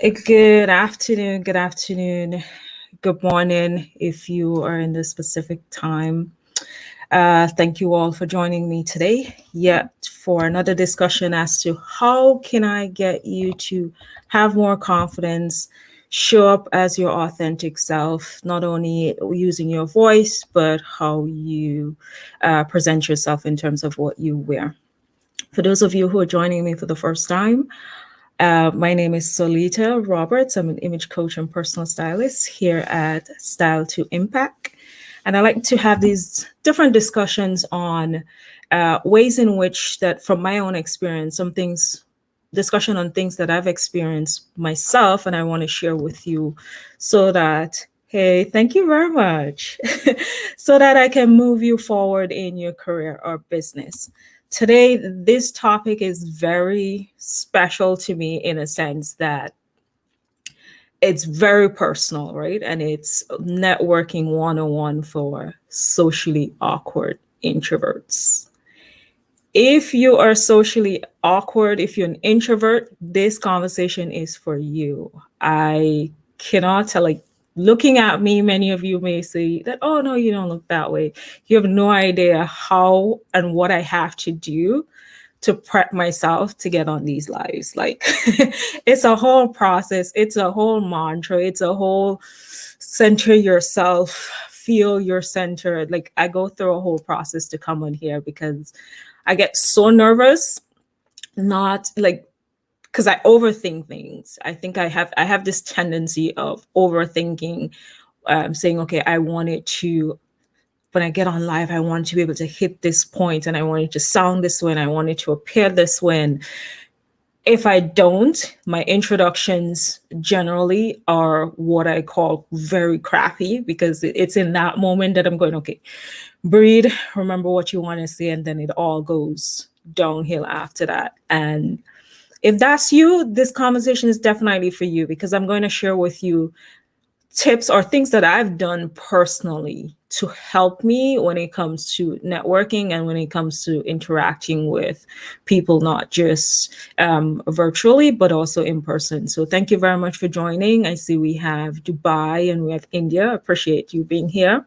Good afternoon, good morning if you are in the specific time. Thank you all for joining me today, yet for another discussion as to how can I get you to have more confidence, show up as your authentic self, not only using your voice, but how you present yourself in terms of what you wear. For those of you who are joining me for the first time, my name is Solita Roberts. I'm an image coach and personal stylist here at Style to Impact. And I like to have these different discussions on ways in which that from my own experience, discussion on things that I've experienced myself and I want to share with you so that, hey, thank you very much, so that I can move you forward in your career or business. Today, this topic is very special to me in a sense that it's very personal, right? And it's networking 101 for socially awkward introverts. If you are socially awkward, if you're an introvert, this conversation is for you. I cannot tell, like, looking at me, many of you may say that, oh, no, you don't look that way. You have no idea how and what I have to do to prep myself to get on these lives. Like, it's a whole process, it's a whole mantra, it's a whole center yourself, feel your center. Like, I go through a whole process to come on here because I get so nervous, not like because I overthink things. I think I have this tendency of overthinking, saying, okay, I want it to when I get on live, I want to be able to hit this point and I want it to sound this way and I want it to appear this way. And if I don't, my introductions generally are what I call very crappy because it's in that moment that I'm going, okay, breathe, remember what you want to say, and then it all goes downhill after that. And if that's you, this conversation is definitely for you because I'm going to share with you tips or things that I've done personally to help me when it comes to networking and when it comes to interacting with people, not just virtually, but also in person. So thank you very much for joining. I see we have Dubai and we have India. Appreciate you being here.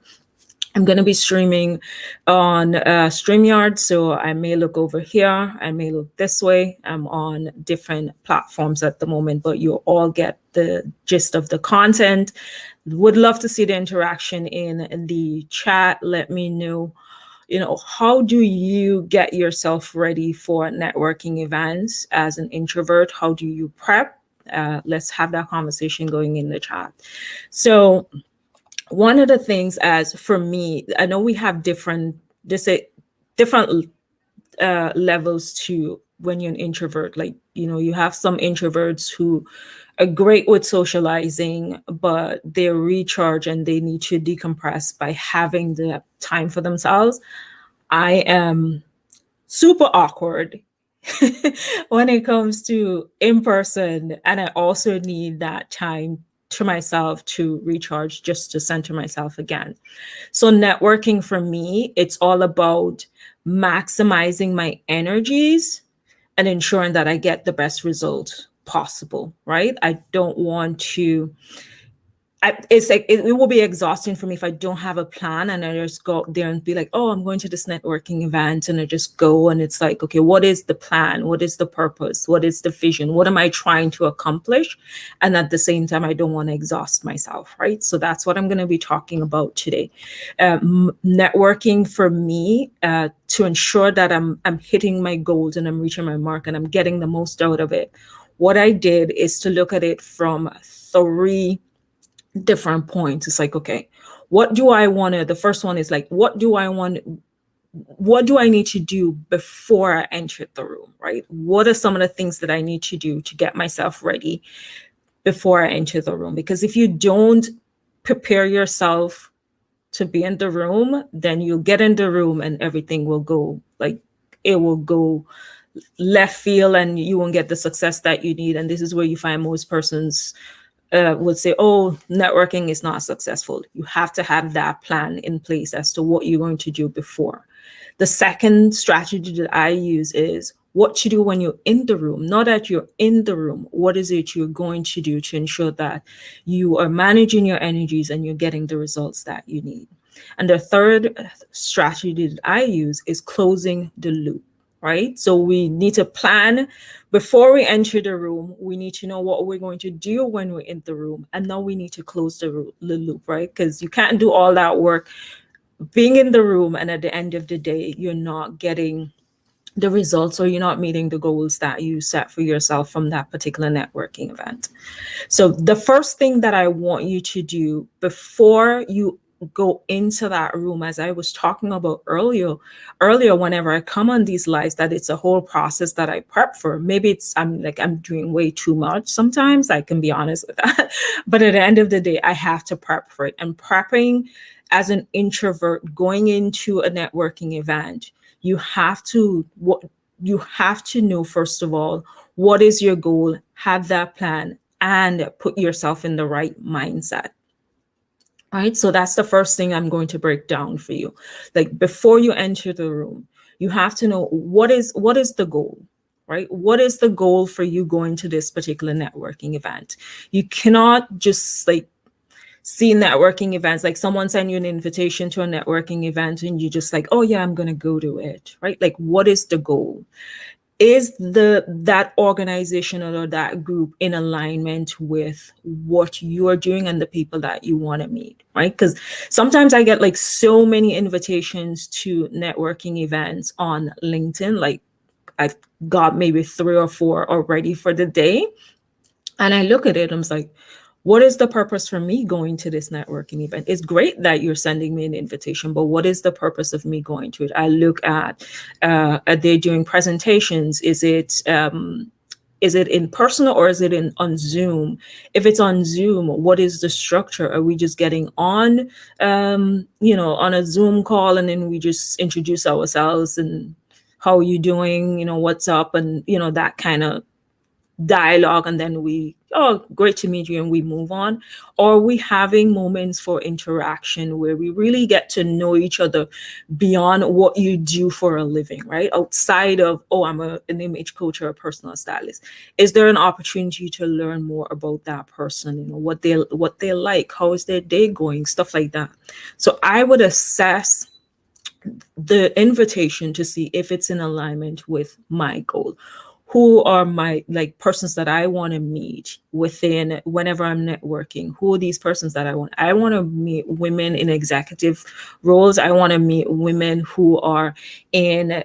I'm going to be streaming on StreamYard, so I may look over here, I may look this way. I'm on different platforms at the moment, but you all get the gist of the content. Would love to see the interaction in the chat. Let me know, how do you get yourself ready for networking events as an introvert? How do you prep? Let's have that conversation going in the chat. So one of the things, as for me, I know we have different levels to when you're an introvert. Like, you have some introverts who are great with socializing, but they recharge and they need to decompress by having the time for themselves. I am super awkward when it comes to in person, and I also need that time to myself to recharge, just to center myself again. So networking for me, it's all about maximizing my energies and ensuring that I get the best result possible, right? I don't want to it's like it will be exhausting for me if I don't have a plan and I just go there and be like, oh, I'm going to this networking event, and I just go and it's like, okay, what is the plan? What is the purpose? What is the vision? What am I trying to accomplish? And at the same time, I don't want to exhaust myself, right? So that's what I'm going to be talking about today. Networking for me, to ensure that I'm hitting my goals and I'm reaching my mark and I'm getting the most out of it. What I did is to look at it from 3 different points. It's like, okay, what do I want to, the first one is like, what do I need to do before I enter the room, right? What are some of the things that I need to do to get myself ready before I enter the room? Because if you don't prepare yourself to be in the room, then you'll get in the room and everything will go, like, it will go left field and you won't get the success that you need. And this is where you find most persons would say, oh, networking is not successful. You have to have that plan in place as to what you're going to do before. The second strategy that I use is, what to do when you're in the room, not that you're in the room. What is it you're going to do to ensure that you are managing your energies and you're getting the results that you need? And the third strategy that I use is closing the loop, right? So we need to plan before we enter the room. We need to know what we're going to do when we're in the room. And now we need to close the loop, right? Because you can't do all that work being in the room and at the end of the day, you're not getting the results or you're not meeting the goals that you set for yourself from that particular networking event. So the first thing that I want you to do before you go into that room, as I was talking about earlier, whenever I come on these lives, that it's a whole process that I prep for. Maybe I'm doing way too much sometimes, I can be honest with that. But at the end of the day, I have to prep for it. And prepping as an introvert going into a networking event, you have to know, first of all, what is your goal, have that plan, and put yourself in the right mindset. Right? So that's the first thing I'm going to break down for you. Like, before you enter the room, you have to know what is the goal, right? What is the goal for you going to this particular networking event? You cannot just like see networking events, like someone send you an invitation to a networking event and you just like, oh yeah, I'm going to go to it, right? Like, what is the goal? Is that organization or that group in alignment with what you're doing and the people that you want to meet, right? Because sometimes I get like so many invitations to networking events on LinkedIn. Like, I've got maybe 3 or 4 already for the day, and I look at it, I'm like, what is the purpose for me going to this networking event? It's great that you're sending me an invitation, but what is the purpose of me going to it? I look at, are they doing presentations? Is it in person or is it on Zoom? If it's on Zoom, what is the structure? Are we just getting on, on a Zoom call and then we just introduce ourselves and how are you doing? What's up? And, that kind of dialogue, and then great to meet you, and we move on? Or are we having moments for interaction where we really get to know each other beyond what you do for a living, right? Outside of, oh, I'm an image coach or a personal stylist. Is there an opportunity to learn more about that person, what they like, how is their day going, stuff like that? So I would assess the invitation to see if it's in alignment with my goal. Who are my persons that I want to meet within whenever I'm networking? Who are these persons that I want? I want to meet women in executive roles. I want to meet women who are in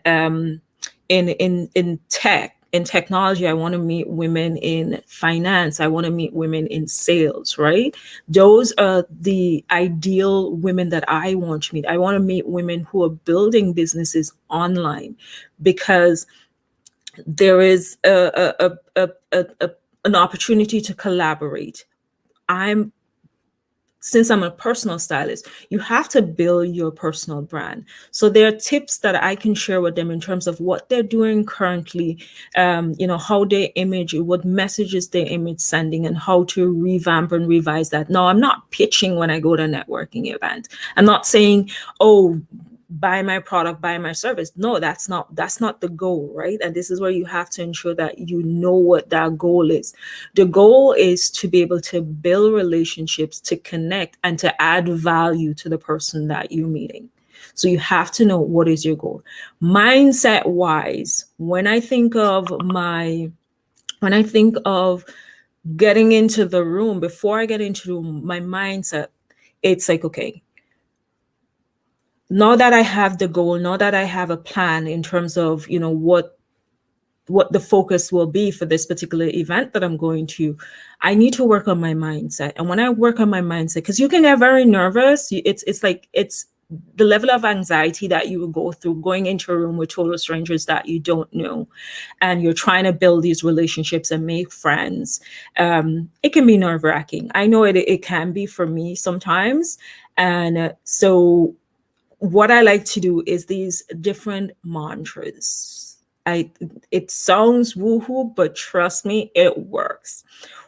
tech. In technology, I want to meet women in finance. I want to meet women in sales, right? Those are the ideal women that I want to meet. I want to meet women who are building businesses online, because there is an opportunity to collaborate. Since I'm a personal stylist, you have to build your personal brand. So there are tips that I can share with them in terms of what they're doing currently, how they image, what messages they image sending, and how to revamp and revise that. Now, I'm not pitching when I go to a networking event. I'm not saying, oh, buy my product, buy my service. No, that's not the goal, right? And this is where you have to ensure that you know what that goal is. The goal is to be able to build relationships, to connect, and to add value to the person that you're meeting. So you have to know what is your goal. Mindset wise, when I think of getting into the room, before I get into the room, my mindset, it's like, okay, now that I have the goal, now that I have a plan in terms of, what the focus will be for this particular event that I'm going to, I need to work on my mindset. And when I work on my mindset, because you can get very nervous, it's the level of anxiety that you will go through going into a room with total strangers that you don't know, and you're trying to build these relationships and make friends. It can be nerve-wracking. I know it can be for me sometimes. And so what I like to do is these different mantras. It sounds woohoo, but trust me, it works.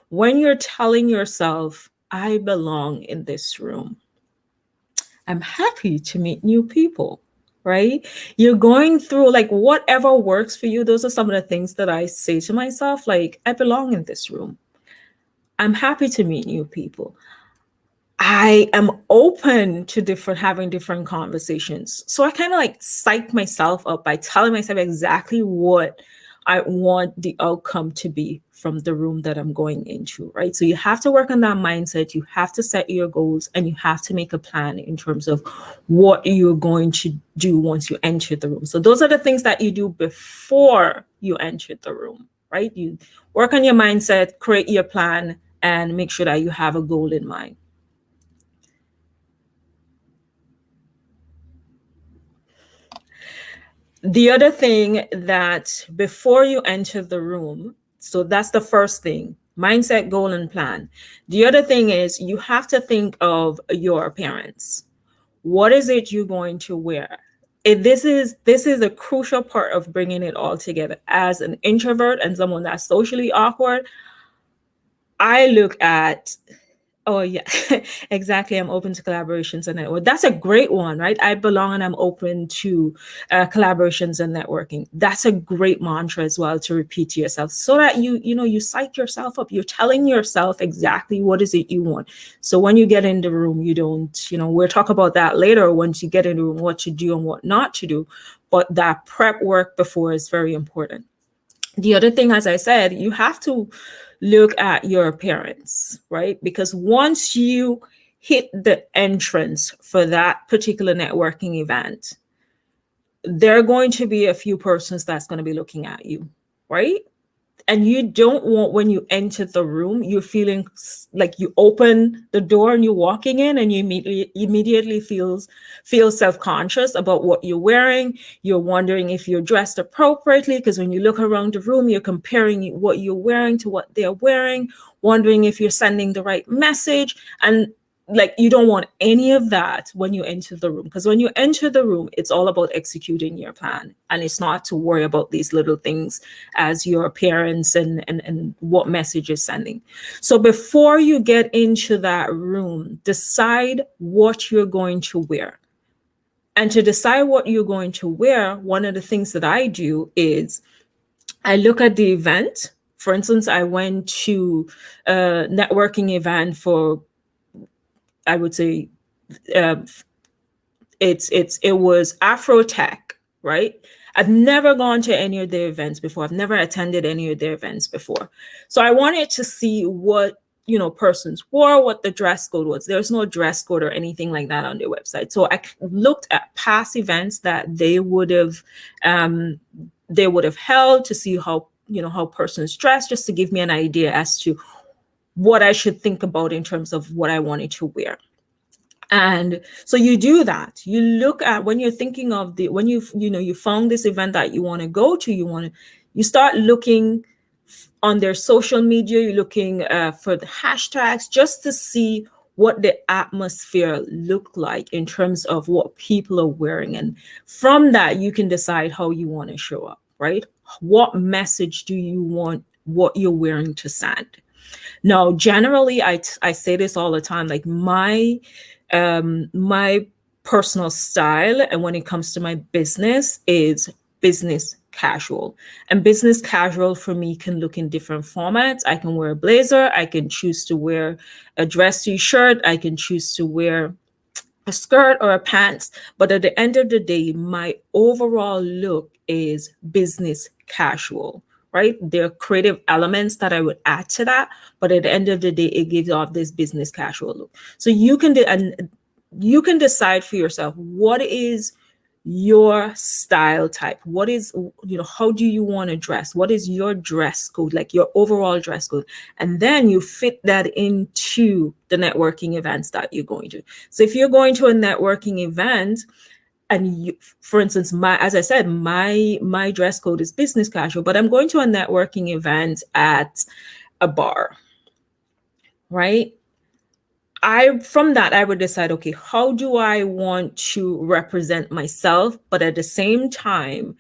When you're telling yourself, I belong in this room, I'm happy to meet new people, right? You're going through like whatever works for you. Those are some of the things that I say to myself, like, I belong in this room. I'm happy to meet new people. I am open to having different conversations. So I kind of like psych myself up by telling myself exactly what I want the outcome to be from the room that I'm going into, right? So you have to work on that mindset. You have to set your goals and you have to make a plan in terms of what you're going to do once you enter the room. So those are the things that you do before you enter the room, right? You work on your mindset, create your plan, and make sure that you have a goal in mind. The other thing that before you enter the room, so that's the first thing, mindset, goal, and plan. The other thing is you have to think of your appearance. What is it you're going to wear? This is a crucial part of bringing it all together. As an introvert and someone that's socially awkward, I look at, oh yeah, exactly. I'm open to collaborations and network. That's a great one, right? I belong and I'm open to collaborations and networking. That's a great mantra as well to repeat to yourself, so that you psych yourself up. You're telling yourself exactly what is it you want. So when you get in the room, you don't, we'll talk about that later. Once you get in the room, what to do and what not to do. But that prep work before is very important. The other thing, as I said, you have to look at your appearance, right? Because once you hit the entrance for that particular networking event, there are going to be a few persons that's going to be looking at you, right? And you don't want, when you enter the room, you're feeling like you open the door and you're walking in and you immediately feel self-conscious about what you're wearing. You're wondering if you're dressed appropriately, because when you look around the room, you're comparing what you're wearing to what they're wearing, wondering if you're sending the right message. And like, you don't want any of that when you enter the room, because when you enter the room, it's all about executing your plan, and it's not to worry about these little things as your appearance and what message is sending. So before you get into that room, decide what you're going to wear. And to decide what you're going to wear, one of the things that I do is I look at the event. For instance, I went to a networking event for, I would say, uh, it was Afro Tech, right? I've never gone to any of their events before. I've never attended any of their events before. So I wanted to see what, persons wore, what the dress code was. There's no dress code or anything like that on their website. So I looked at past events that they would have held to see how persons dress, just to give me an idea as to what I should think about in terms of what I wanted to wear. And so you do that. You look at, when you're thinking of when you found this event that you want to go to, you start looking on their social media, you're looking for the hashtags, just to see what the atmosphere looked like in terms of what people are wearing. And from that, you can decide how you want to show up, right? What message do you want what you're wearing to send? Now, generally, I say this all the time, like my personal style, and when it comes to my business, is business casual. And business casual for me can look in different formats. I can wear a blazer, I can choose to wear a dress t-shirt, I can choose to wear a skirt or a pants, but at the end of the day, my overall look is business casual, right? There are creative elements that I would add to that, but at the end of the day, it gives off this business casual look. So you can decide for yourself, what is your style type? What is, how do you want to dress? What is your dress code, like your overall dress code? And then you fit that into the networking events that you're going to. So if you're going to a networking event, and for instance, as I said, my dress code is business casual, but I'm going to a networking event at a bar, right? From that, I would decide, okay, how do I want to represent myself, but at the same time,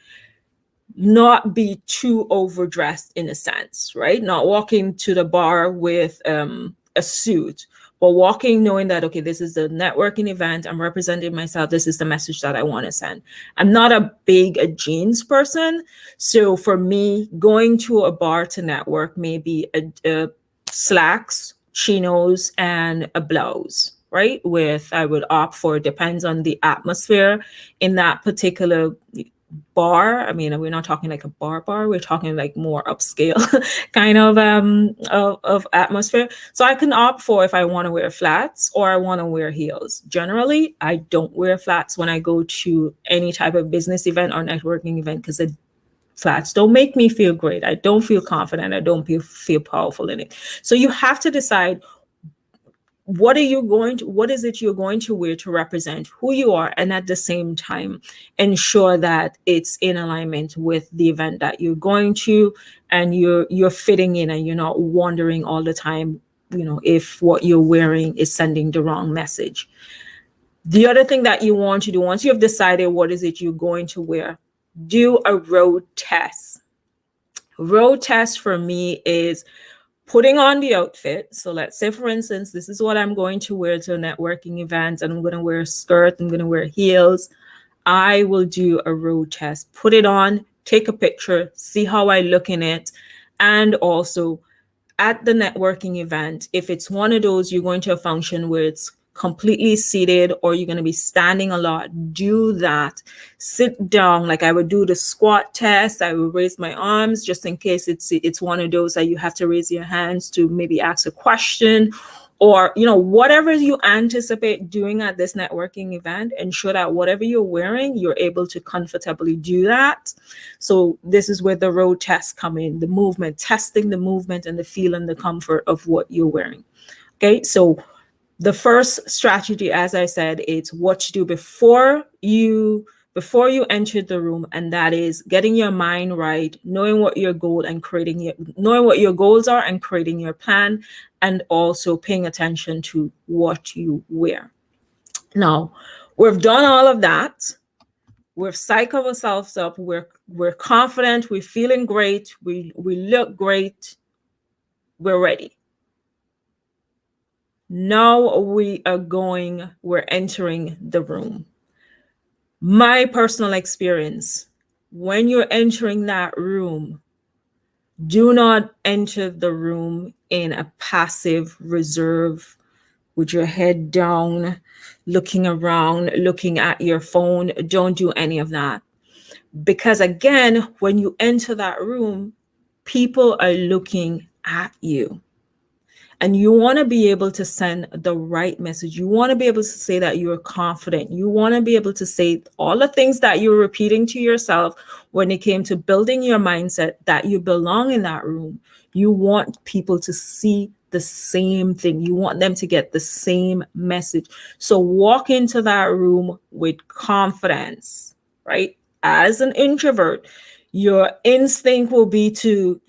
not be too overdressed in a sense, right? Not walking to the bar with a suit, but walking knowing that, okay, this is the networking event, I'm representing myself, this is the message that I want to send. I'm not a jeans person, so for me, going to a bar to network may be a slacks, chinos, and a blouse, right? With, I would opt for, depends on the atmosphere in that particular bar. I mean, we're not talking like a bar, we're talking like more upscale kind of atmosphere. So I can opt for if I want to wear flats or I want to wear heels. Generally, I don't wear flats when I go to any type of business event or networking event, because flats don't make me feel great. I don't feel confident. I don't feel powerful in it. So you have to decide, what is it you're going to wear to represent who you are, and at the same time ensure that it's in alignment with the event that you're going to, and you're fitting in, and you're not wondering all the time, if what you're wearing is sending the wrong message. The other thing that you want to do, once you've decided what is it you're going to wear, do a road test. Road test for me is putting on the outfit. So let's say, for instance, this is what I'm going to wear to a networking event, and I'm going to wear a skirt, I'm going to wear heels. I will do a road test, put it on, take a picture, see how I look in it. And also at the networking event, if it's one of those you're going to a function where it's completely seated or you're going to be standing a lot, do that. Sit down. Like I would do the squat test. I would raise my arms just in case it's one of those that you have to raise your hands to maybe ask a question, or whatever you anticipate doing at this networking event. Ensure that whatever you're wearing, you're able to comfortably do that. So this is where the road tests come in, the movement, testing the movement and the feel and the comfort of what you're wearing. Okay, so the first strategy, as I said, it's what to do before you enter the room, and that is getting your mind right, knowing what your goal and knowing what your goals are and creating your plan, and also paying attention to what you wear. Now, we've done all of that. We've psyched ourselves up. We're confident. We're feeling great. We look great. We're ready. Now we're entering the room. My personal experience, when you're entering that room, do not enter the room in a passive reserve with your head down, looking around, looking at your phone. Don't do any of that. Because again, when you enter that room, people are looking at you. And you want to be able to send the right message. You want to be able to say that you're confident. You want to be able to say all the things that you're repeating to yourself when it came to building your mindset, that you belong in that room. You want people to see the same thing. You want them to get the same message. So walk into that room with confidence, right? As an introvert, your instinct will be to,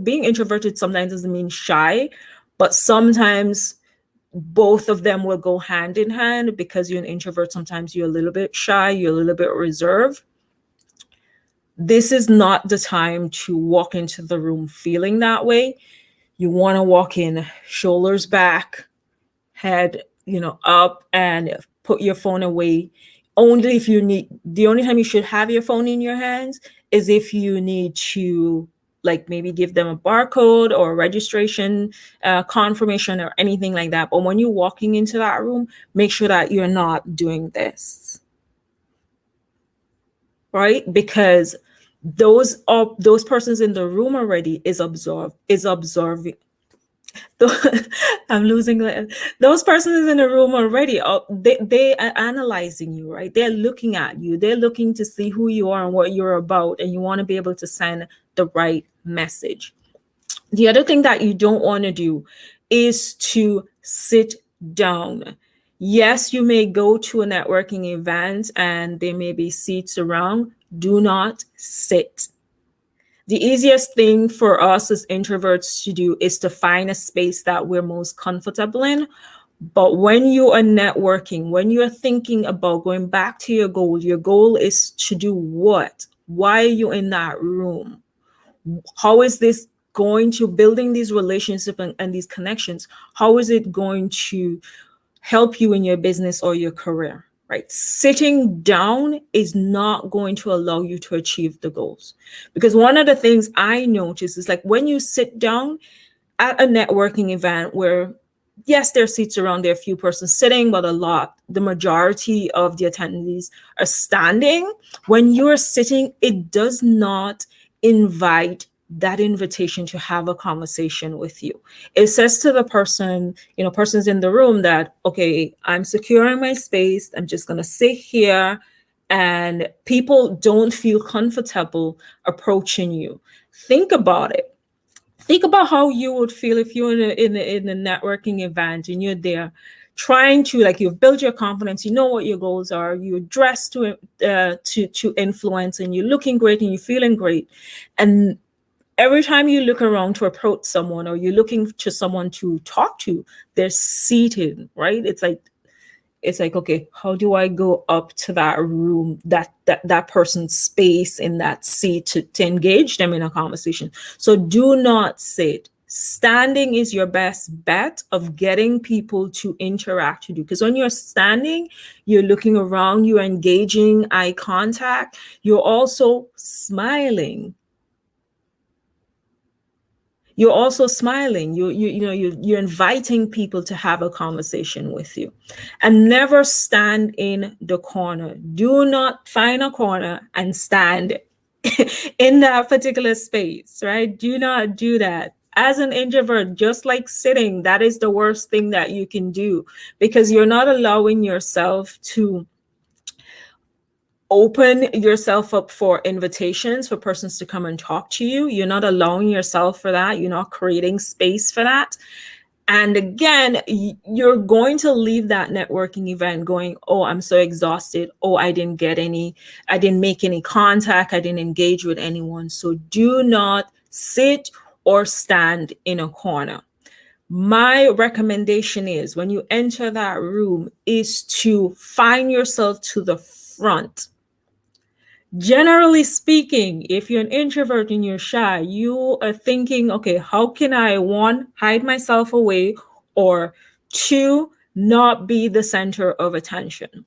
being introverted sometimes doesn't mean shy, but sometimes both of them will go hand in hand. Because you're an introvert, sometimes you're a little bit shy, you're a little bit reserved. This is not the time to walk into the room feeling that way. You want to walk in shoulders back, head up, and put your phone away. Only if you need, the only time you should have your phone in your hands is if you need to, like, maybe give them a barcode or a registration confirmation or anything like that. But when you're walking into that room, make sure that you're not doing this, right? Because those persons in the room already is observing. I'm losing it. Those persons in the room already, they are analyzing you, right? They're looking at you. They're looking to see who you are and what you're about, and you want to be able to send the right message. The other thing that you don't want to do is to sit down. Yes, you may go to a networking event and there may be seats around. Do not sit. The easiest thing for us as introverts to do is to find a space that we're most comfortable in. But when you are networking, when you're thinking about going back to your goal is to do what? Why are you in that room? How is this going to building these relationships and these connections, how is it going to help you in your business or your career, right? Sitting down is not going to allow you to achieve the goals. Because one of the things I notice is like when you sit down at a networking event where, yes, there are seats around, there are a few persons sitting, but the majority of the attendees are standing. When you're sitting, it does not invite that invitation to have a conversation with you. It says to the person, persons in the room that, okay, I'm securing my space. I'm just going to sit here, and people don't feel comfortable approaching you. Think about it. Think about how you would feel if you're in a networking event and you're there trying to, like, you've built your confidence, you know what your goals are, you're dressed to influence, and you're looking great and you're feeling great, and every time you look around to approach someone or you're looking to someone to talk to, they're seated, right? It's like, okay, how do I go up to that room, that person's space in that seat to engage them in a conversation? So do not sit. Standing is your best bet of getting people to interact with you. Because when you're standing, you're looking around, you're engaging eye contact, you're also smiling. You're also smiling. You're inviting people to have a conversation with you. And never stand in the corner. Do not find a corner and stand in that particular space, right? Do not do that. As an introvert, just like sitting, that is the worst thing that you can do, because you're not allowing yourself to open yourself up for invitations for persons to come and talk to you. You're not allowing yourself for that. You're not creating space for that. And again, you're going to leave that networking event going, oh, I'm so exhausted. Oh, I didn't make any contact. I didn't engage with anyone. So do not sit or stand in a corner. My recommendation is, when you enter that room, is to find yourself to the front. Generally speaking, if you're an introvert and you're shy, you are thinking, okay, how can I, one, hide myself away, or two, not be the center of attention?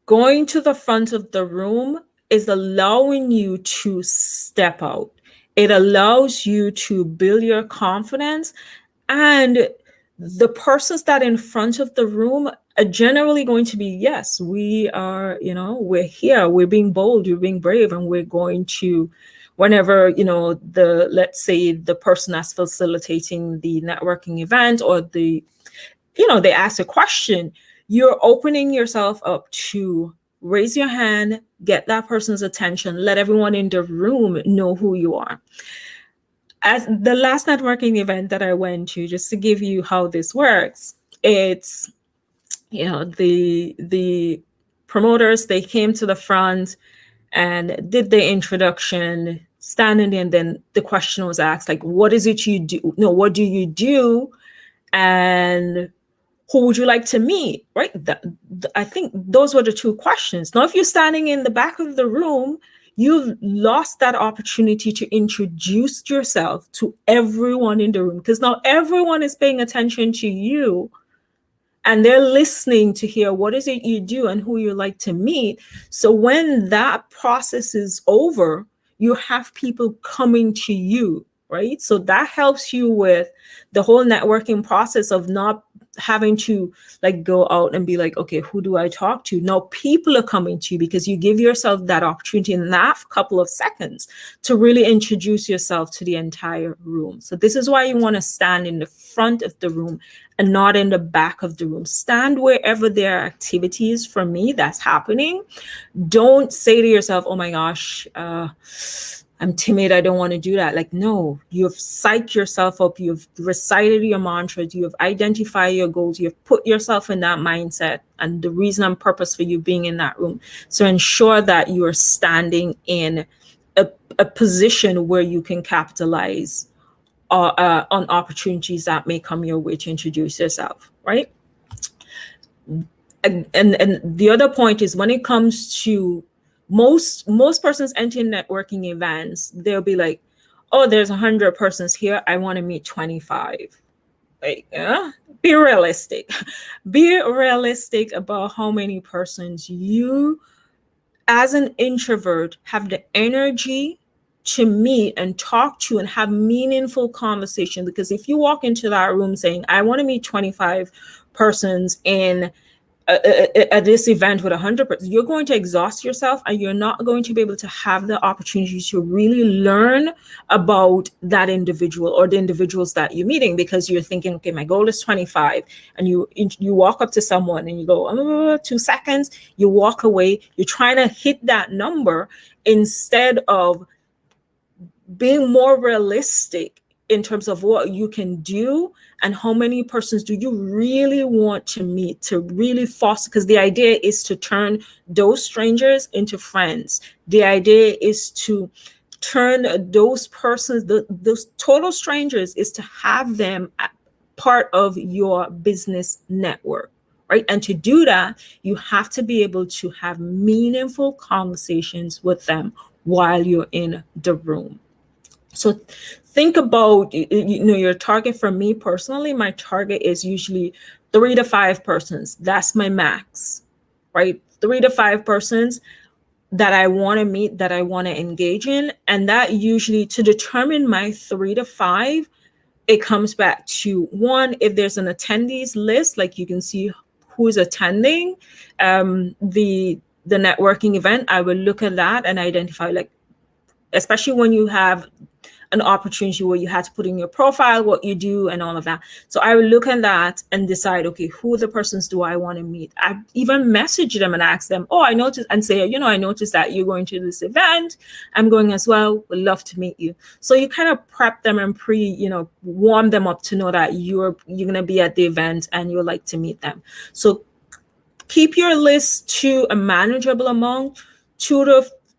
Going to the front of the room is allowing you to step out. It allows you to build your confidence, and the persons that in front of the room are generally going to be, yes, we are, we're here, we're being bold, we're being brave, and we're going to, whenever, let's say the person that's facilitating the networking event, or they ask a question, you're opening yourself up to raise your hand, get that person's attention, let everyone in the room know who you are. As the last networking event that I went to, just to give you how this works, it's, the promoters, they came to the front and did the introduction, standing there, and then the question was asked, like, what is it you do? No, what do you do? And who would you like to meet? Right? I think those were the two questions. Now, if you're standing in the back of the room, you've lost that opportunity to introduce yourself to everyone in the room, because now everyone is paying attention to you and they're listening to hear what is it you do and who you like to meet. So when that process is over, you have people coming to you, right? So that helps you with the whole networking process of not having to like go out and be like, okay, who do I talk to? No, people are coming to you because you give yourself that opportunity in that couple of seconds to really introduce yourself to the entire room. So this is why you want to stand in the front of the room and not in the back of the room. Stand wherever there are activities, for me, that's happening. Don't say to yourself, oh my gosh, I'm timid, I don't want to do that. Like, no, you've psyched yourself up, you've recited your mantras, you've identified your goals, you've put yourself in that mindset and the reason and purpose for you being in that room. So ensure that you are standing in a position where you can capitalize on opportunities that may come your way to introduce yourself, right? And the other point is, when it comes to most persons entering networking events, they'll be like, Oh, there's 100 persons here. I want to meet 25. Like, be realistic. Be realistic about how many persons you, as an introvert, have the energy to meet and talk to and have meaningful conversation. Because if you walk into that room saying, I want to meet 25 persons in at this event with 100%, you're going to exhaust yourself and you're not going to be able to have the opportunity to really learn about that individual or the individuals that you're meeting, because you're thinking, okay, my goal is 25, and you walk up to someone and you go, 2 seconds, you walk away, you're trying to hit that number instead of being more realistic in terms of what you can do and how many persons do you really want to meet to really foster, because the idea is to turn those strangers into friends. The idea is to turn those persons, those total strangers, is to have them part of your business network, right? And to do that, you have to be able to have meaningful conversations with them while you're in the room. So think about, your target. For me personally, my target is usually 3 to 5 persons. That's my max, right? 3 to 5 persons that I want to meet, that I want to engage in. And that usually, to determine my 3 to 5, it comes back to, one, if there's an attendees list, like you can see who's attending the networking event, I will look at that and identify, like, especially when you have an opportunity where you had to put in your profile, what you do and all of that. So I will look at that and decide, okay, who the persons do I want to meet? I even message them and ask them, oh, I noticed, and say, I noticed that you're going to this event. I'm going as well. Would love to meet you. So you kind of prep them and warm them up to know that you're going to be at the event and you'd like to meet them. So keep your list to a manageable amount,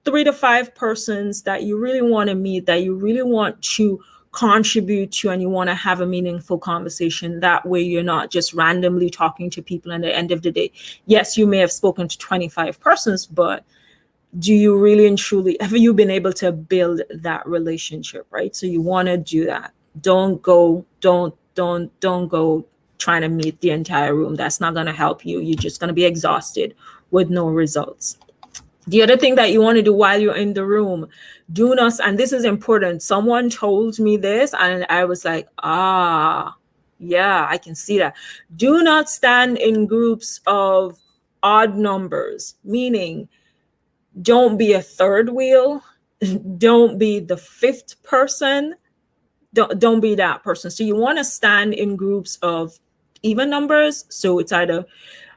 3 to 5 persons that you really want to meet, that you really want to contribute to, and you want to have a meaningful conversation. That way you're not just randomly talking to people, and at the end of the day, yes, you may have spoken to 25 persons, but do you really and truly, have you been able to build that relationship, right? So you want to do that. Don't go trying to meet the entire room. That's not going to help you. You're just going to be exhausted with no results. The other thing that you want to do while you're in the room, do not, and this is important. Someone told me this and I was like, yeah, I can see that. Do not stand in groups of odd numbers, meaning don't be a third wheel. Don't be the fifth person. Don't be that person. So you want to stand in groups of even numbers. So it's either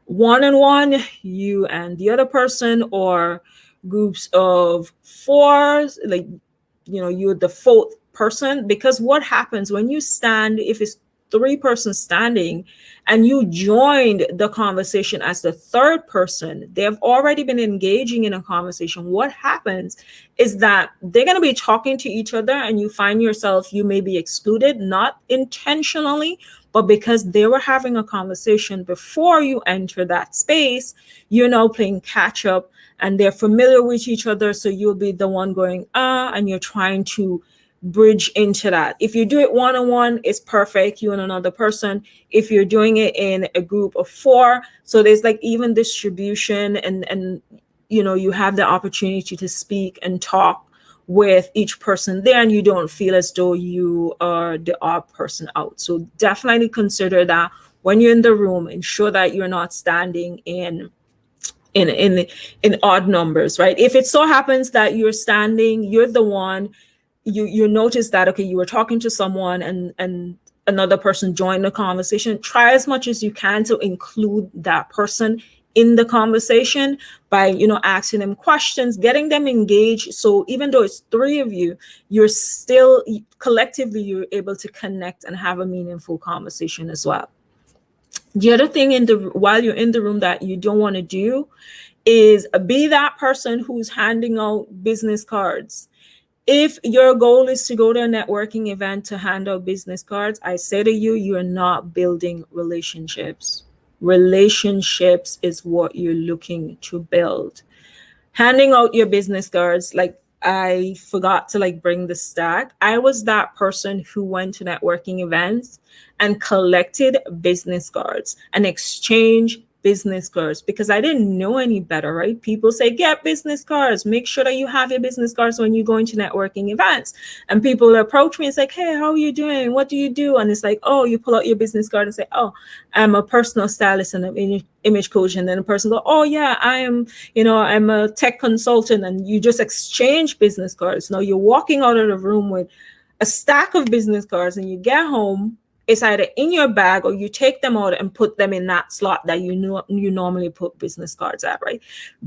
1-on-1, you and the other person, or groups of 4s, like, you're the fourth person. Because what happens when you stand, if it's 3 persons standing and you joined the conversation as the third person, they have already been engaging in a conversation. What happens is that they're going to be talking to each other and you find yourself, you may be excluded, not intentionally, but because they were having a conversation before you enter that space, you're now playing catch up and they're familiar with each other. So you'll be the one going, and you're trying to bridge into that. If you do it 1-on-1, it's perfect, you and another person. If you're doing it in a group of 4, so there's like even distribution, and you have the opportunity to speak and talk with each person there, and you don't feel as though you are the odd person out. So definitely consider that when you're in the room. Ensure that you're not standing in odd numbers, right? If it so happens that you're the one, you notice that, okay, you were talking to someone and another person joined the conversation, try as much as you can to include that person in the conversation by, asking them questions, getting them engaged. So even though it's 3 of you, you're still collectively, you're able to connect and have a meaningful conversation as well. The other thing while you're in the room that you don't want to do is be that person who's handing out business cards. If your goal is to go to a networking event to hand out business cards, I say to you, you're not building relationships. Relationships is what you're looking to build. Handing out your business cards, like, I forgot to like bring the stack. I was that person who went to networking events and collected business cards and exchanged business cards because I didn't know any better, right? People say, get business cards, make sure that you have your business cards when you go into networking events. And people approach me and say, hey, how are you doing? What do you do? And it's like, oh, you pull out your business card and say, oh, I'm a personal stylist and an image coach. And then a person go, oh yeah, I'm a tech consultant, and you just exchange business cards. Now you're walking out of the room with a stack of business cards, and you get home, it's either in your bag or you take them out and put them in that slot that you normally put business cards at, right?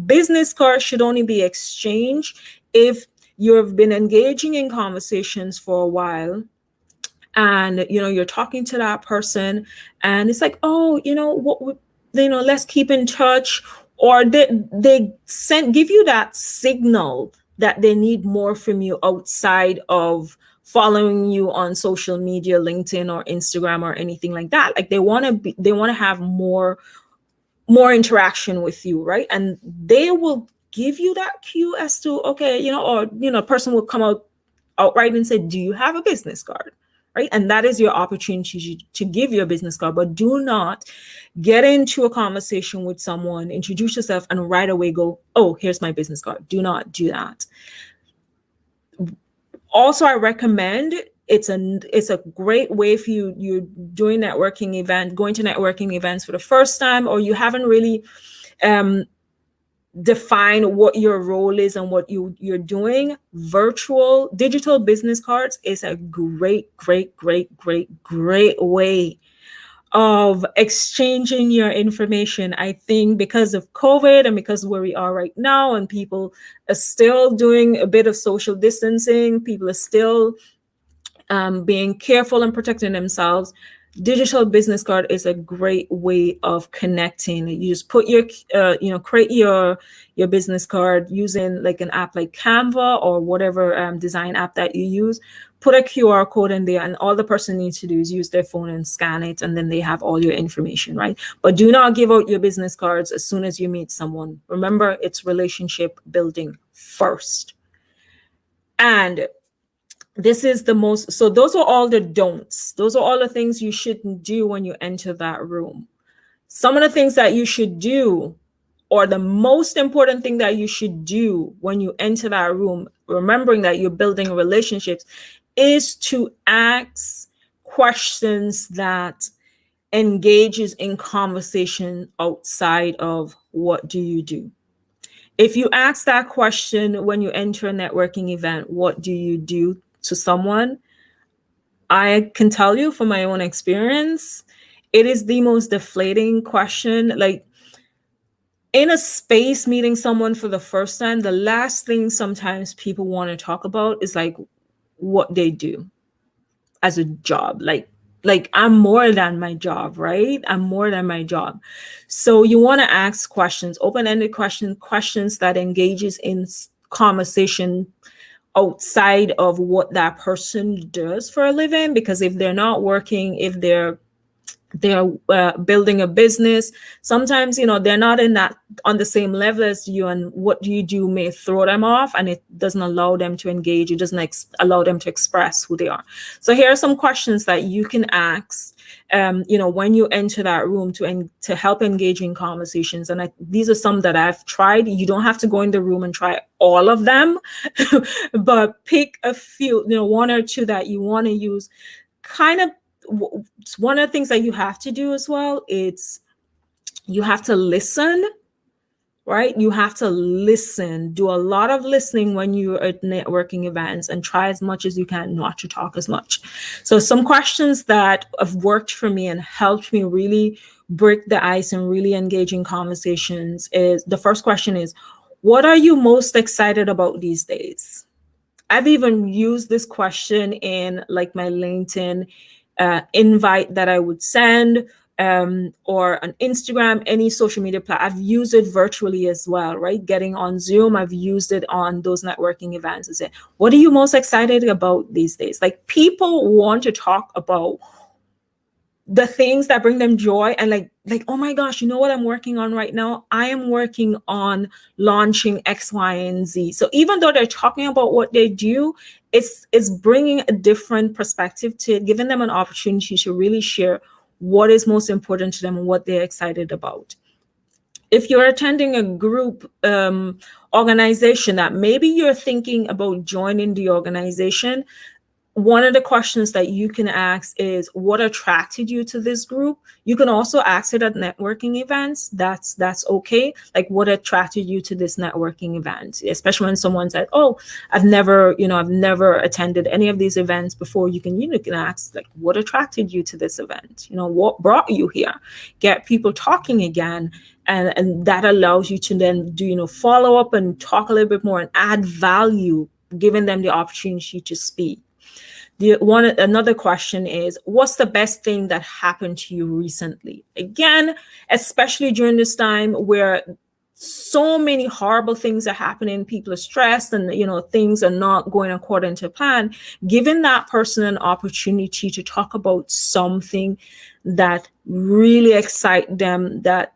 Business cards should only be exchanged if you've been engaging in conversations for a while, and you're talking to that person, and it's like, oh, let's keep in touch, or they give you that signal that they need more from you outside of following you on social media, LinkedIn or Instagram or anything like that. Like they want to have more interaction with you, right? And they will give you that cue as to, okay, a person will come outright and say, do you have a business card? Right? And that is your opportunity to give your business card. But do not get into a conversation with someone, introduce yourself, and right away go, oh, here's my business card. Do not do that. Also, I recommend, it's a great way if you're doing going to networking events for the first time, or you haven't really define what your role is and what you're doing. Virtual digital business cards is a great way of exchanging your information. I think because of COVID and because where we are right now, and people are still doing a bit of social distancing, people are still being careful and protecting themselves, digital business card is a great way of connecting. You just put create your business card using like an app like Canva or whatever design app that you use. Put a QR code in there, and all the person needs to do is use their phone and scan it, and then they have all your information, right? But do not give out your business cards as soon as you meet someone. Remember, it's relationship building first. And this is the most, so those are all the don'ts. Those are all the things you shouldn't do when you enter that room. Some of the things that you should do, or the most important thing that you should do when you enter that room, remembering that you're building relationships, is to ask questions that engages in conversation outside of what do you do. If you ask that question when you enter a networking event, what do you do, to someone, I can tell you from my own experience, it is the most deflating question. Like in a space, meeting someone for the first time, the last thing sometimes people want to talk about is like what they do as a job. Like I'm more than my job, right? I'm more than my job. So you want to ask questions, open-ended questions that engages in conversation outside of what that person does for a living. Because if they're not working, if they're building a business, sometimes they're not on the same level as you, and what you do may throw them off, and it doesn't allow them to engage. It doesn't allow them to express who they are. So here are some questions that you can ask when you enter that room to help engage in conversations. And these are some that I've tried. You don't have to go in the room and try all of them, but pick a few, one or two that you want to use. Kind of one of the things that you have to do as well, it's you have to listen, right? You have to listen, do a lot of listening when you're at networking events, and try as much as you can not to talk as much. So some questions that have worked for me and helped me really break the ice and really engage in conversations is, the first question is, what are you most excited about these days? I've even used this question in like my LinkedIn invite that I would send, or on Instagram, any social media platform. I've used it virtually as well, right? Getting on Zoom, I've used it on those networking events. I say, what are you most excited about these days? Like people want to talk about the things that bring them joy, and like, oh my gosh, you know what I'm working on right now? I am working on launching X, Y, and Z. So even though they're talking about what they do, it's bringing a different perspective to it, giving them an opportunity to really share what is most important to them and what they're excited about. If you're attending a group organization that maybe you're thinking about joining the organization, one of the questions that you can ask is, what attracted you to this group? You can also ask it at networking events. That's okay. Like, what attracted you to this networking event? Especially when someone said, oh, I've never attended any of these events before. You can ask, like, what attracted you to this event? What brought you here? Get people talking again. And that allows you to then do, follow up and talk a little bit more and add value, giving them the opportunity to speak. Another question is, what's the best thing that happened to you recently? Again, especially during this time where so many horrible things are happening, people are stressed, and things are not going according to plan, giving that person an opportunity to talk about something that really excite them, that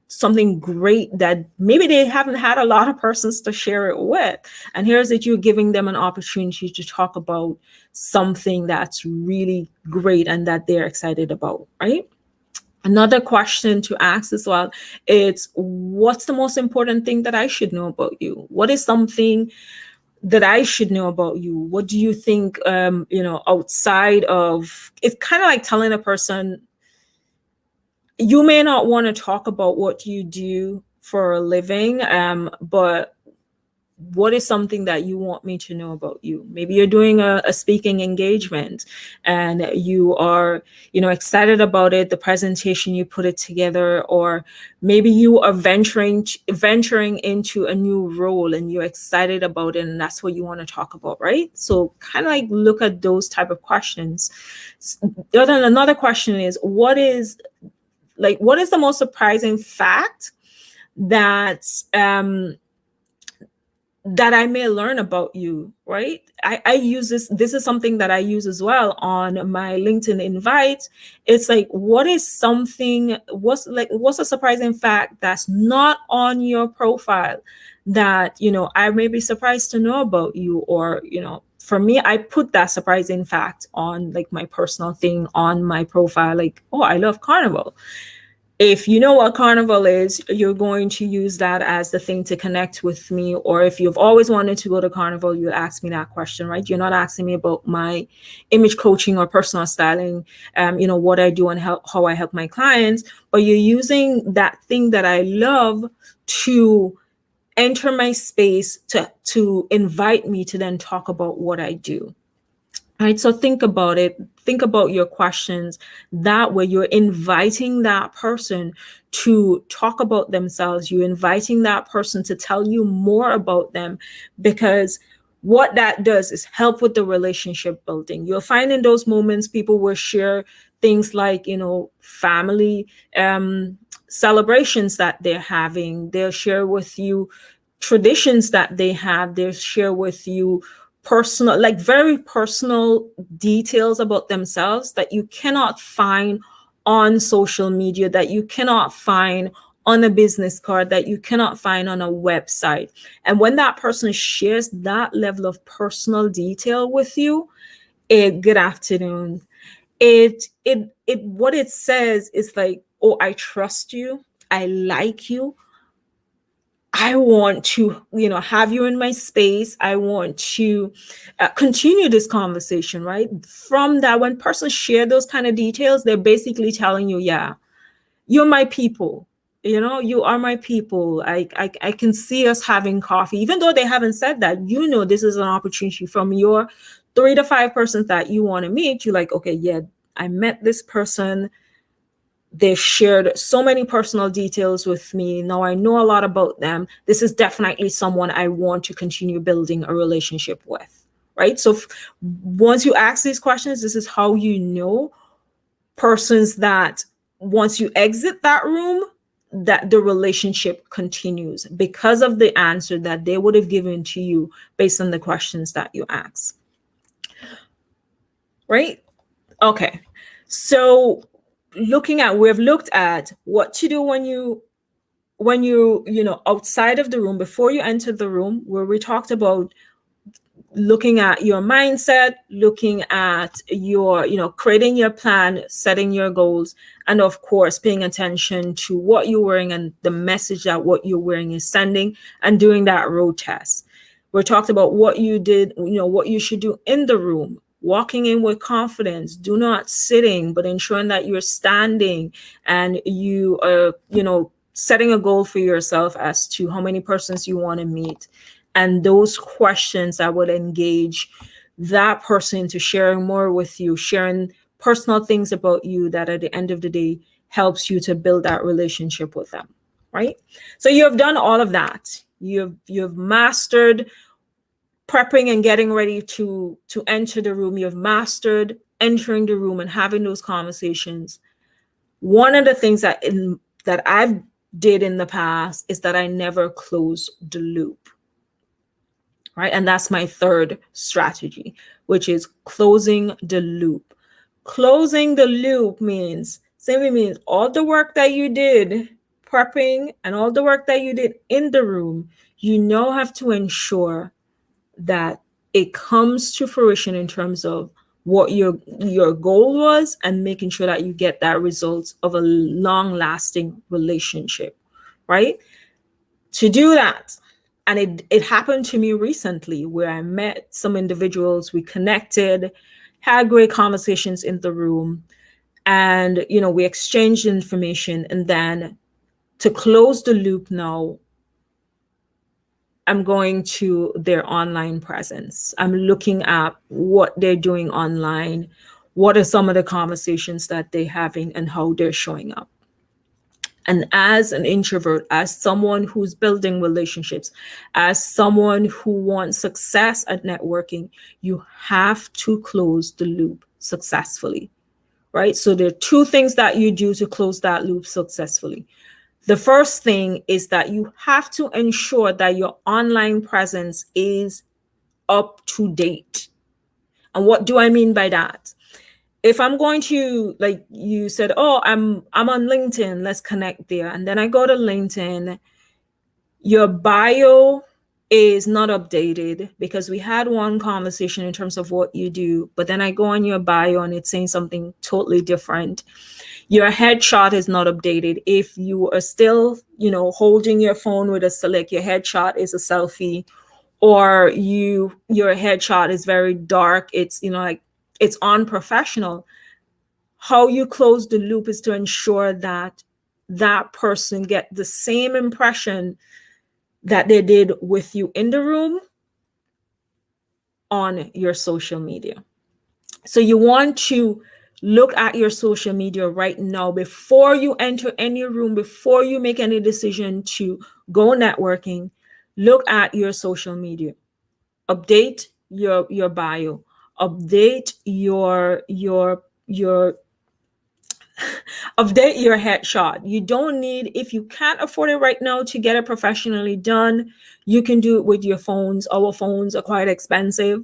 something great that maybe they haven't had a lot of persons to share it with. And here's it, you're giving them an opportunity to talk about something that's really great and that they're excited about, right? Another question to ask as well is, what's the most important thing that I should know about you? What is something that I should know about you? What do you think, outside of, it's kind of like telling a person, you may not want to talk about what you do for a living, but what is something that you want me to know about you? Maybe you're doing a speaking engagement and you are, excited about it, the presentation, you put it together, or maybe you are venturing into a new role and you're excited about it, and that's what you want to talk about, right? So kind of like look at those type of questions. Another question is, what is the most surprising fact that that I may learn about you, right? I use this is something that I use as well on my LinkedIn invite. It's like, what's a surprising fact that's not on your profile that, I may be surprised to know about you? Or, for me, I put that surprising fact on like my personal thing on my profile, like, oh, I love Carnival. If you know what Carnival is, you're going to use that as the thing to connect with me. Or if you've always wanted to go to Carnival, you ask me that question, right? You're not asking me about my image coaching or personal styling, what I do and how I help my clients, but you're using that thing that I love to enter my space to invite me to then talk about what I do. Right. So think about it. Think about your questions. That way you're inviting that person to talk about themselves. You're inviting that person to tell you more about them, because what that does is help with the relationship building. You'll find in those moments people will share things like, family celebrations that they're having. They'll share with you traditions that they have. They'll share with you personal, like very personal details about themselves that you cannot find on social media, that you cannot find on a business card, that you cannot find on a website. And when that person shares that level of personal detail with you, good afternoon. What it says is like, oh, I trust you. I like you. I want to, have you in my space. I want to continue this conversation, right? From that, when persons share those kind of details, they're basically telling you, yeah, you're my people. You are my people. I can see us having coffee, even though they haven't said that. This is an opportunity from your 3 to 5 persons that you want to meet. You're like, okay, yeah, I met this person. They shared so many personal details with me. Now I know a lot about them. This is definitely someone I want to continue building a relationship with, right? So once you ask these questions, this is how you know persons that once you exit that room, that the relationship continues because of the answer that they would have given to you based on the questions that you ask, right? Okay. So we've looked at what to do when you outside of the room, before you enter the room, where we talked about looking at your mindset, looking at your, creating your plan, setting your goals, and of course, paying attention to what you're wearing and the message that what you're wearing is sending, and doing that road test. We talked about what you did, what you should do in the room, walking in with confidence, do not sitting, but ensuring that you're standing, and you are, setting a goal for yourself as to how many persons you want to meet, and those questions that would engage that person to sharing more with you, sharing personal things about you that at the end of the day helps you to build that relationship with them, right? So you have done all of that. You've mastered prepping and getting ready to enter the room. You've mastered entering the room and having those conversations. One of the things that I've did in the past is that I never close the loop. Right? And that's my third strategy, which is closing the loop. Closing the loop simply means all the work that you did prepping and all the work that you did in the room, you now have to ensure that it comes to fruition in terms of what your goal was, and making sure that you get that result of a long-lasting relationship, right? To do that, and it happened to me recently, where I met some individuals, we connected, had great conversations in the room, and we exchanged information. And then to close the loop now, I'm going to their online presence. I'm looking at what they're doing online, what are some of the conversations that they're having, and how they're showing up. And as an introvert, as someone who's building relationships, as someone who wants success at networking, you have to close the loop successfully, right? So there are two things that you do to close that loop successfully. The first thing is that you have to ensure that your online presence is up to date. And what do I mean by that? If I'm going to, like you said, oh, I'm on LinkedIn, let's connect there. And then I go to LinkedIn, your bio is not updated, because we had one conversation in terms of what you do, but then I go on your bio and it's saying something totally different. Your headshot is not updated. If you are still, holding your phone with a select, your headshot is a selfie, or your headshot is very dark. It's, like it's unprofessional. How you close the loop is to ensure that that person get the same impression that they did with you in the room on your social media. So you want to look at your social media right now before you enter any room, before you make any decision to go networking. Look at your social media. Update your bio. Update your update your headshot. You don't need, if you can't afford it right now to get it professionally done, you can do it with your phones. Our phones are quite expensive.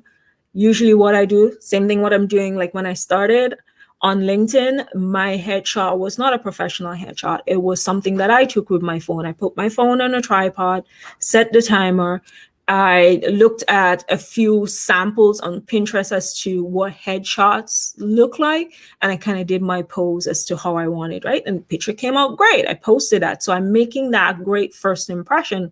Usually what I do, same thing what I'm doing, like when I started on LinkedIn, my headshot was not a professional headshot. It was something that I took with my phone. I put my phone on a tripod, set the timer. I looked at a few samples on Pinterest as to what headshots look like, and I kind of did my pose as to how I wanted, right? And the picture came out great. I posted that. So I'm making that great first impression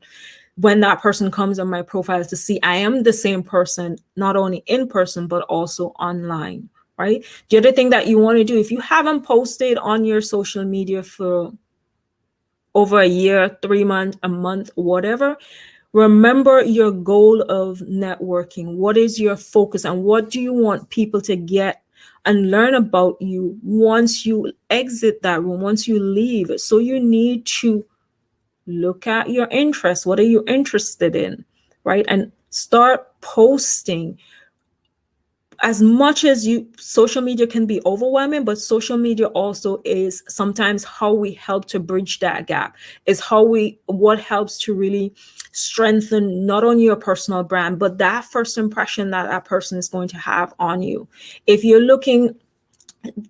when that person comes on my profile, to see I am the same person, not only in person, but also online, right? The other thing that you want to do, if you haven't posted on your social media for over a year, 3 months, a month, whatever, remember your goal of networking. What is your focus, and what do you want people to get and learn about you once you exit that room, once you leave? So you need to look at your interests. What are you interested in, right? And start posting. As much as social media can be overwhelming, but social media also is sometimes how we help to bridge that gap, is what helps to really strengthen not only your personal brand, but that first impression that person is going to have on you. If you're looking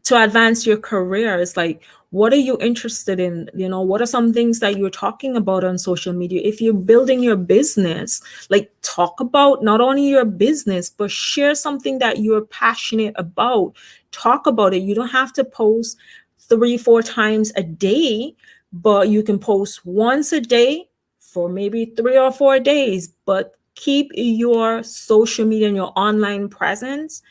to advance your career. It's like, what are you interested in? What are some things that you're talking about on social media? If you're building your business, like, talk about not only your business, but share something that you're passionate about. Talk about it. You don't have to post 3-4 times a day, but you can post once a day for maybe 3 or 4 days. But keep your social media and your online presence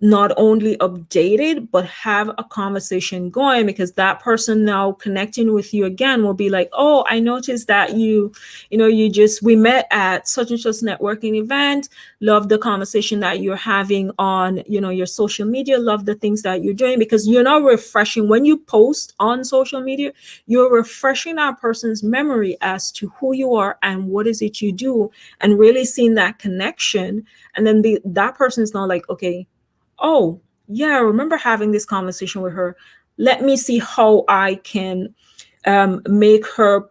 not only updated, but have a conversation going, because that person now connecting with you again will be like, oh, I noticed that we met at such and such networking event. Love the conversation that you're having on, your social media. Love the things that you're doing, because you're not refreshing when you post on social media. You're refreshing that person's memory as to who you are and what is it you do, and really seeing that connection. And then that person is now like, okay, oh, yeah, I remember having this conversation with her. Let me see how I can make her,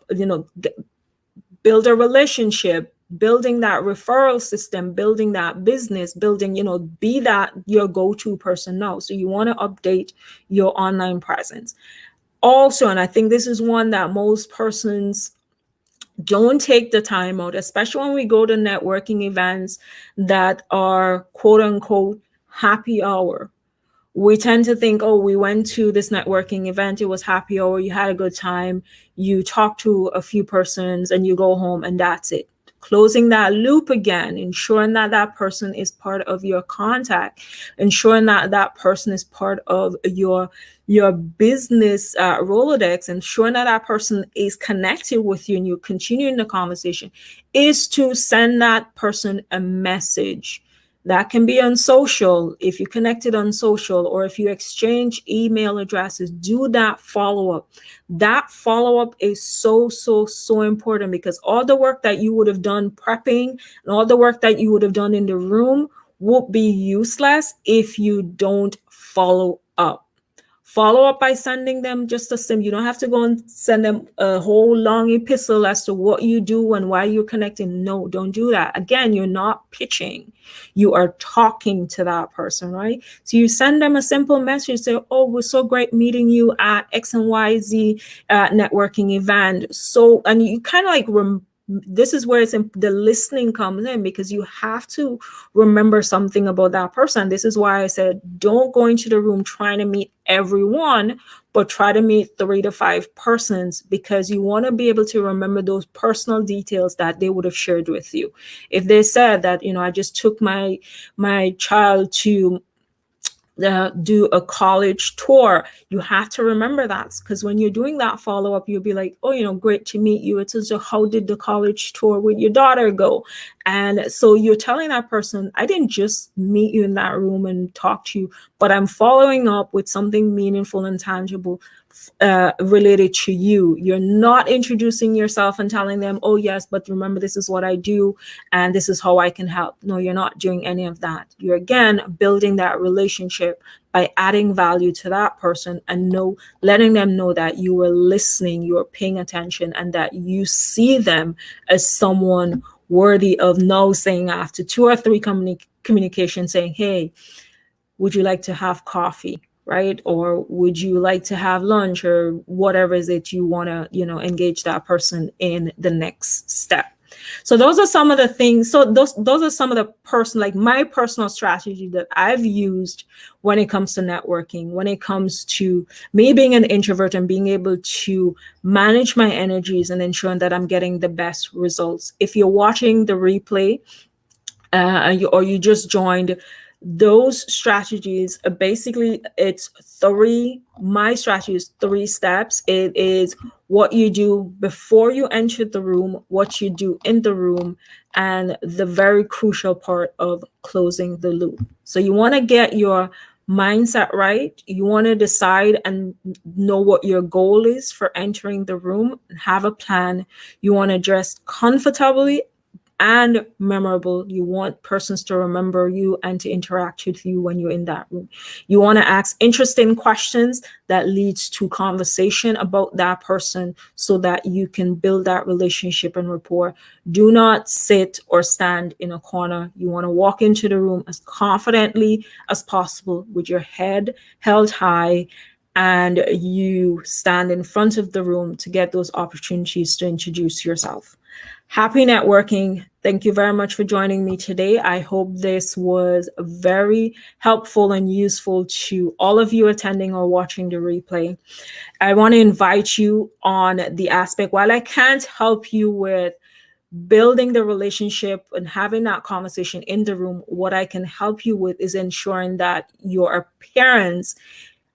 build a relationship, building that referral system, building that business, be that your go-to person now. So you want to update your online presence. Also, and I think this is one that most persons don't take the time out, especially when we go to networking events that are quote unquote happy hour. We tend to think, oh, we went to this networking event, it was happy hour, you had a good time, you talk to a few persons, and you go home, and that's it. Closing that loop again, ensuring that that person is part of your contact, ensuring that that person is part of your business Rolodex, ensuring that that person is connected with you and you're continuing the conversation, is to send that person a message. That can be on social, if you connected on social, or if you exchange email addresses, do that follow up. That follow up is so, so, so important, because all the work that you would have done prepping and all the work that you would have done in the room would be useless if you don't follow up. Follow up by sending them just a sim. You don't have to go and send them a whole long epistle as to what you do and why you're connecting. No, don't do that. Again, you're not pitching. You are talking to that person, right? So you send them a simple message, say, oh, we're so great meeting you at X and YZ networking event. So, and you kind of like this is where the listening comes in, because you have to remember something about that person. This is why I said, don't go into the room trying to meet everyone, but try to meet 3 to 5 persons, because you want to be able to remember those personal details that they would have shared with you. If they said that, I just took my child to do a college tour, you have to remember that, because when you're doing that follow-up, you'll be like, oh, great to meet you. It's just, how did the college tour with your daughter go? And so you're telling that person, I didn't just meet you in that room and talk to you, but I'm following up with something meaningful and tangible related to you. You're not introducing yourself and telling them, oh yes, but remember, this is what I do and this is how I can help. No, you're not doing any of that. You're again building that relationship by adding value to that person, and letting them know that you are listening, you are paying attention, and that you see them as someone worthy of now saying, after 2 or 3 communications, saying, hey, would you like to have coffee, right? Or would you like to have lunch, or whatever is it you want to, engage that person in the next step. So those are some of the things. So those are some of the like my personal strategy that I've used when it comes to networking, when it comes to me being an introvert and being able to manage my energies and ensuring that I'm getting the best results. If you're watching the replay, or you just joined, those strategies are basically, my strategy is 3 steps. It is what you do before you enter the room, what you do in the room, and the very crucial part of closing the loop. So you want to get your mindset right. You want to decide and know what your goal is for entering the room and have a plan. You want to dress comfortably and memorable. You want persons to remember you and to interact with you when you're in that room. You want to ask interesting questions that leads to conversation about that person so that you can build that relationship and rapport. Do not sit or stand in a corner. You want to walk into the room as confidently as possible with your head held high, and you stand in front of the room to get those opportunities to introduce yourself. Happy networking. Thank you very much for joining me today. I hope this was very helpful and useful to all of you attending or watching the replay. I want to invite you on the aspect, while I can't help you with building the relationship and having that conversation in the room, what I can help you with is ensuring that your appearance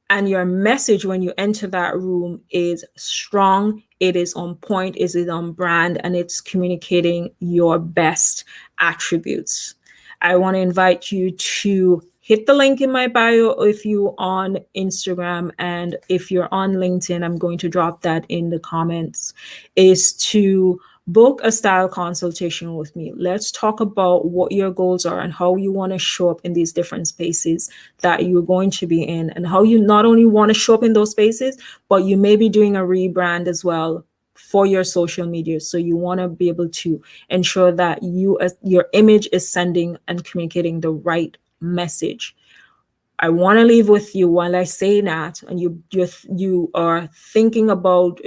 and your message when you enter that room is strong, it is on point, is it on brand, and it's communicating your best attributes. I want to invite you to hit the link in my bio if you're on Instagram, and if you're on LinkedIn, I'm going to drop that in the comments, is to book a style consultation with me. Let's talk about what your goals are and how you want to show up in these different spaces that you're going to be in, and how you not only want to show up in those spaces, but you may be doing a rebrand as well for your social media. So you want to be able to ensure that your image is sending and communicating the right message. I want to leave with you while I say that, and you are thinking about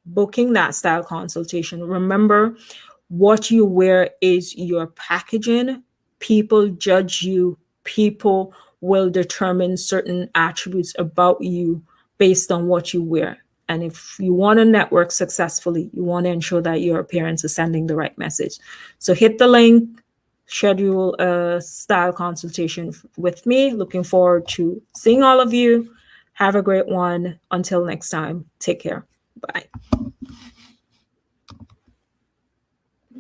booking that style consultation. Remember, what you wear is your packaging. People judge you. People will determine certain attributes about you based on what you wear. And if you want to network successfully, you want to ensure that your appearance is sending the right message. So hit the link, schedule a style consultation with me. Looking forward to seeing all of you. Have a great one. Until next time, take care. Bye.